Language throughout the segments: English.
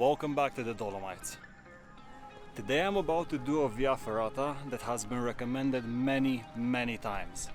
Welcome back to the Dolomites. Today I'm about to do a Via Ferrata that has been recommended many times.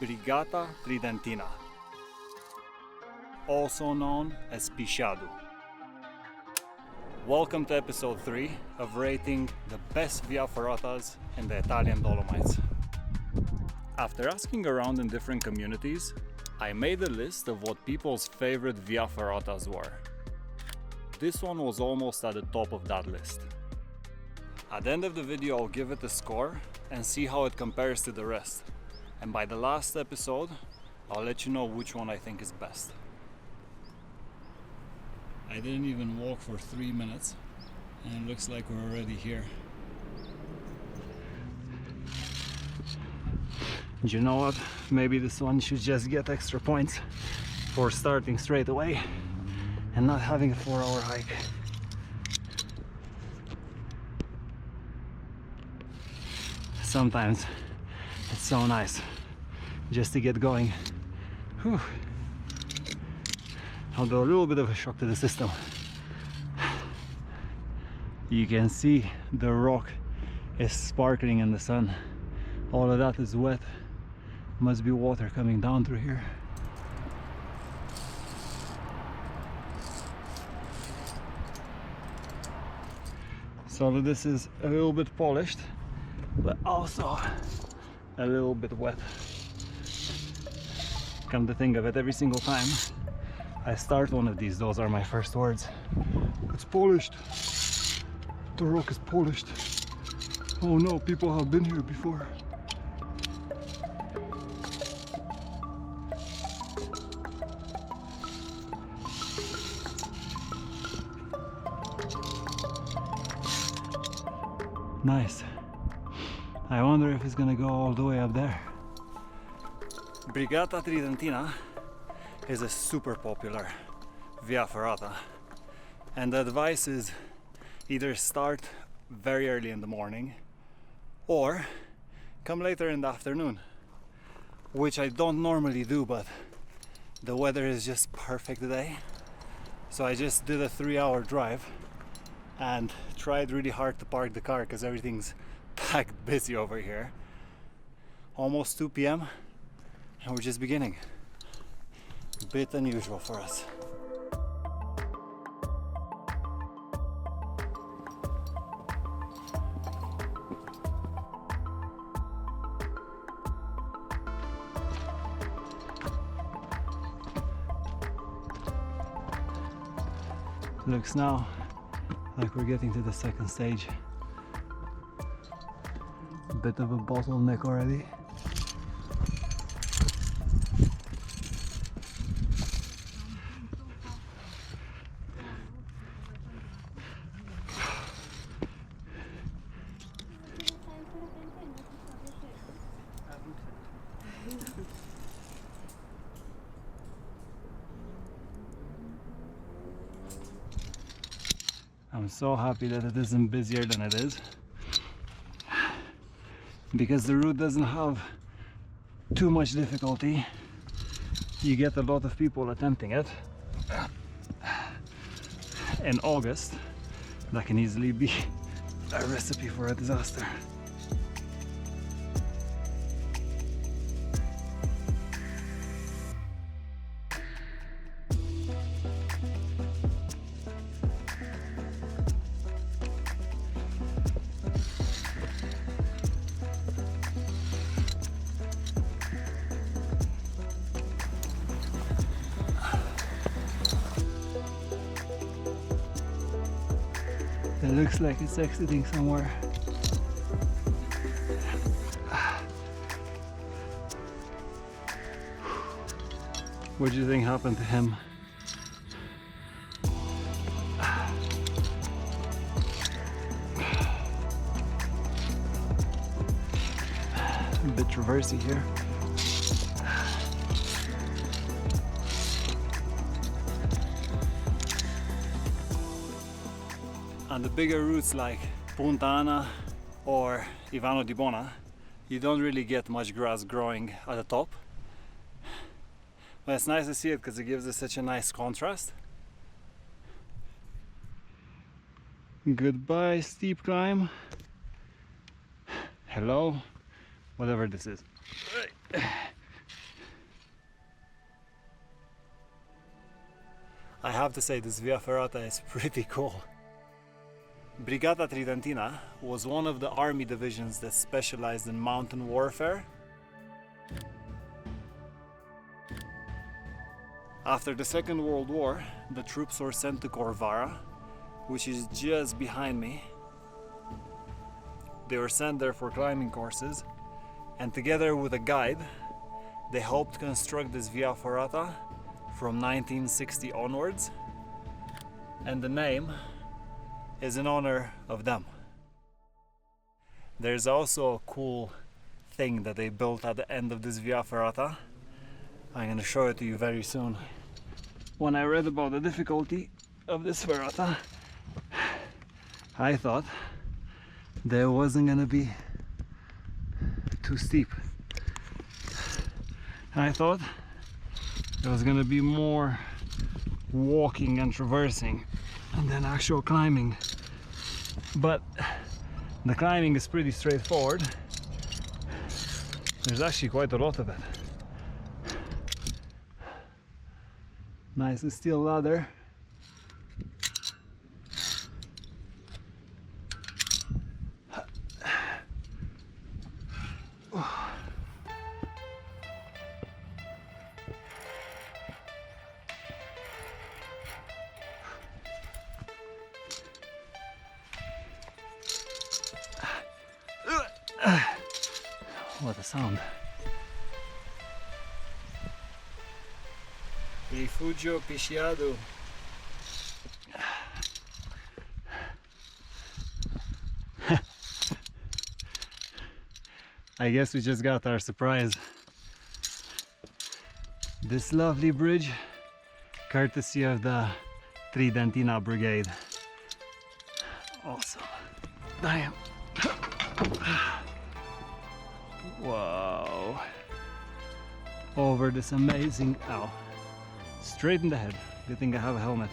Brigata Tridentina, also known as Pisciadu. Welcome to episode 3 of rating the best Via Ferratas in the Italian Dolomites. After asking around in different communities, I made a list of what people's favorite Via Ferratas were. This one was almost at the top of that list. At the end of the video I'll give it a score and see how it compares to the rest. And by the last episode, I'll let you know which one I think is best. I didn't even walk for 3 minutes and it looks like we're already here. You know what? Maybe this one should just get extra points for starting straight away and not having a 4-hour hike. Sometimes it's so nice just to get going. Whew. Although a little bit of a shock to the system. You can see the rock is sparkling in the sun. All of that is wet. Must be water coming down through here. So this is a little bit polished, but also a little bit wet. Come to think of it, every single time I start one of these, those are my first words. It's polished. The rock is polished. Oh no, people have been here before. Nice. I wonder if it's gonna go all the way up there. Brigata Tridentina is a super popular Via Ferrata, and the advice is either start very early in the morning or come later in the afternoon, which I don't normally do, but the weather is just perfect today. So I just did a 3-hour drive and tried really hard to park the car because everything's packed busy over here. Almost 2 p.m. and we're just beginning. A bit unusual for us. Looks now like we're getting to the second stage. A bit of a bottleneck already. I'm so happy that it isn't busier than it is, because the route doesn't have too much difficulty. You get a lot of people attempting it. In August, that can easily be a recipe for a disaster. It looks like it's exiting somewhere. What do you think happened to him? A bit traversy here. On the bigger routes like Punta Ana or Ivano di Bona, you don't really get much grass growing at the top. But it's nice to see it because it gives us such a nice contrast. Goodbye, steep climb. Hello, whatever this is. I have to say, this Via Ferrata is pretty cool. Brigata Tridentina was one of the army divisions that specialized in mountain warfare. After the Second World War, the troops were sent to Corvara, which is just behind me. They were sent there for climbing courses, and together with a guide, they helped construct this Via Ferrata from 1960 onwards, and the name is in honor of them. There's also a cool thing that they built at the end of this Via Ferrata. I'm going to show it to you very soon. When I read about the difficulty of this ferrata, I thought that it wasn't going to be too steep. I thought it was going to be more walking and traversing and then actual climbing. But the climbing is pretty straightforward. There's actually quite a lot of it. Nice steel ladder. What a sound. Rifugio al Pisciadù. I guess we just got our surprise. This lovely bridge, courtesy of the Tridentina Brigade. Awesome. Damn. Wow. Over this amazing... Ow. Straight in the head. Good thing I have a helmet.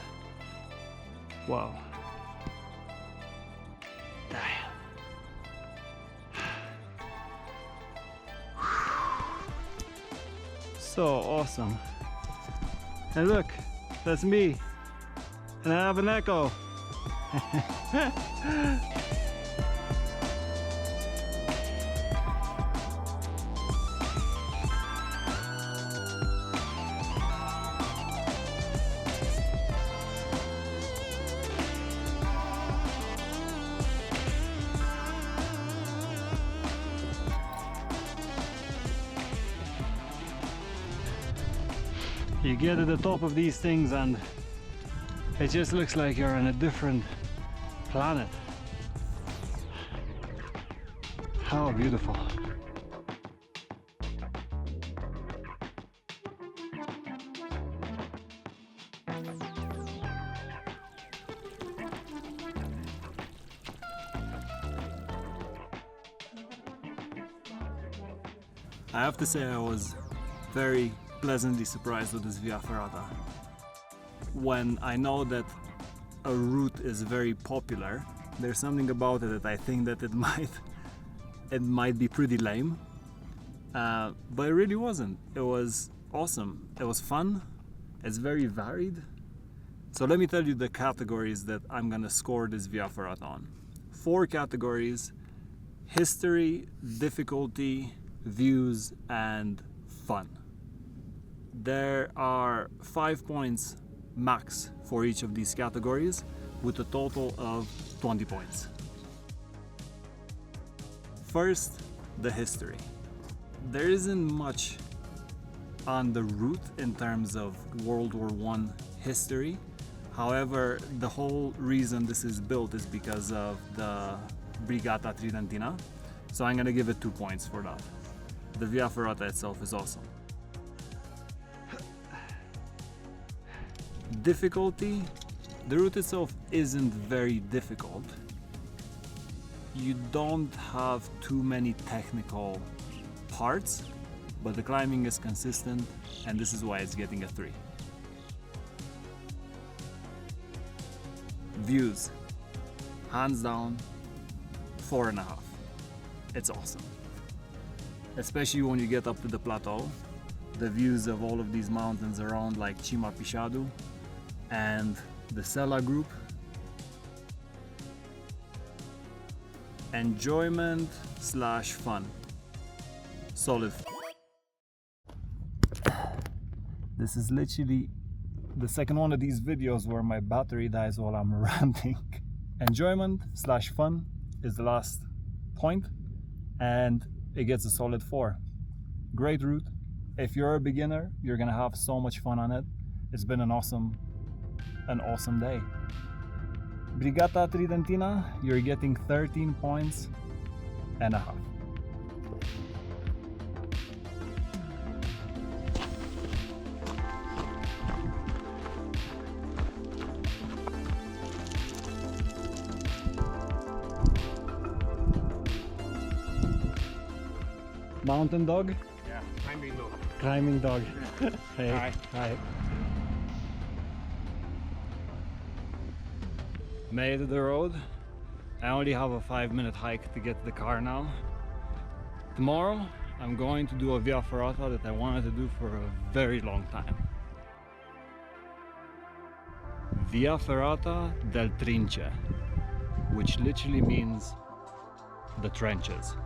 Wow. Damn. So awesome. And look, that's me. And I have an echo. You get to the top of these things and it just looks like you're on a different planet. How beautiful. I have to say I was very pleasantly surprised with this Via Ferrata. When I know that a route is very popular, there's something about it that I think that it might be pretty lame, but it really wasn't. It was awesome. It was fun. It's very varied. So let me tell you the categories that I'm gonna score this Via Ferrata on. 4 categories: history, difficulty, views, and fun. There are 5 points max for each of these categories, with a total of 20 points. First, the history. There isn't much on the route in terms of World War I history. However, the whole reason this is built is because of the Brigata Tridentina, so I'm gonna give it 2 points for that. The Via Ferrata itself is awesome. Difficulty, the route itself isn't very difficult. You don't have too many technical parts, but the climbing is consistent, and this is why it's getting a 3. hands down, 4.5. It's awesome. Especially when you get up to the plateau. The views of all of these mountains around, like Cima Pisciadu and the Sella group. Enjoyment slash fun. Solid. This is literally the second one of these videos where my battery dies while I'm ranting. Enjoyment slash fun is the last point, and it gets a solid 4. Great route. If you're a beginner, you're gonna have so much fun on it. It's been an awesome day. Brigata Tridentina, you're getting 13 points and a half. Mountain dog? Yeah, climbing dog. Climbing dog. Hey. Hi. Hi. Made the road. I only have a 5-minute hike to get to the car now. Tomorrow I'm going to do a Via Ferrata that I wanted to do for a very long time. Via Ferrata del Trince, which literally means the trenches.